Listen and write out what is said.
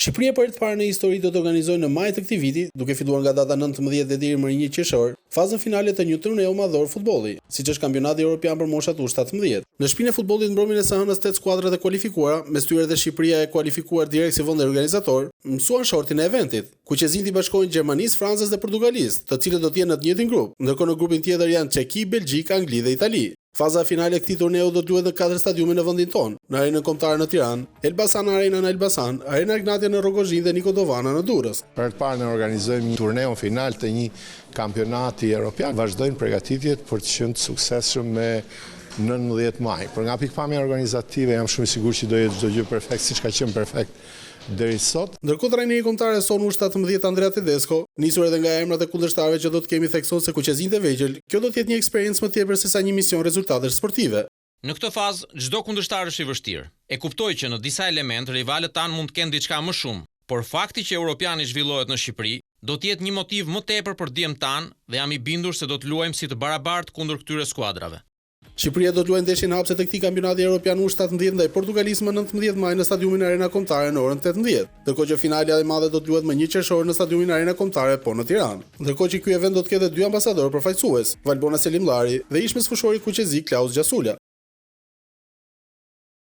Shqipëria për herë të parë në histori do të organizojë në maj të këtij viti, duke filluar nga data 19 deri më 1 qershor, fazën finale të një turneu madhor futbolli, siç është kampionati evropian për moshat U17. Në shtëpinë e futbollit mbrëmjen e së hënës 8 skuadrat e kualifikuara, mes tyre dhe Shqipëria e kualifikuar direkt si vend organizator, mësuan shortin e eventit, ku qezinjtë bashkohen Gjermanisë, Francës dhe Portugalisë, të cilët do të jenë në të njëjtin grup, ndërkohë në grupin tjetër janë Çeki, Belgjik, Angli dhe Itali. Faza finale e këtij turneu do të luhet në 4 stadiume në vendin tonë, në Arenën Kombëtare në Tiranë, Elbasan Arena në Elbasan, Arena Ignatia në Rogozhin dhe Niko Dovana në Durrës. Për të parë ne organizojmë një turneu final të një kampionati evropian. Vazhdojnë përgatitjet për të qenë të suksesshëm me 19 maj. Por nga pikpamja organizative jam shumë i sigurt që do jetë çdo gjë perfekt, siç ka qenë perfekt deri sot. Ndërkohë trajneri kombëtar e son U17 Andrea Tedesco, nisur edhe nga emrat e kundërshtarëve që do të kemi thekson se kuqezinjtë e vegjël, kjo do të jetë një eksperiencë më tepër se sa një mision rezultatesh sportive. Në këtë fazë, çdo kundërshtar është i vështirë. E kuptoj që në disa element rivalët tanë mund të kenë diçka më shumë, por fakti që Europiani zhvillohet në Shqipëri do të jetë një motiv më tepër për djemt tanë dhe jam i bindur se do të luajmë si të barabartë kundër këtyre skuadrave. Shqipëria do të luajë ndeshjen hapëse të këtij kampionati evropian U17 ndaj Portugalisë më 19 maj në stadiumin Arena Kombëtare në orën 18, ndërkohë që finalja e madhe do të luhet më 1 qershor në stadiumin Arena Kombëtare në Tiranë. Ndërkohë që ky event do të ketë 2 ambasadorë përfaqësues, Valbona Selimllari dhe ish mesfushori kuqezik Klaus Gjasula.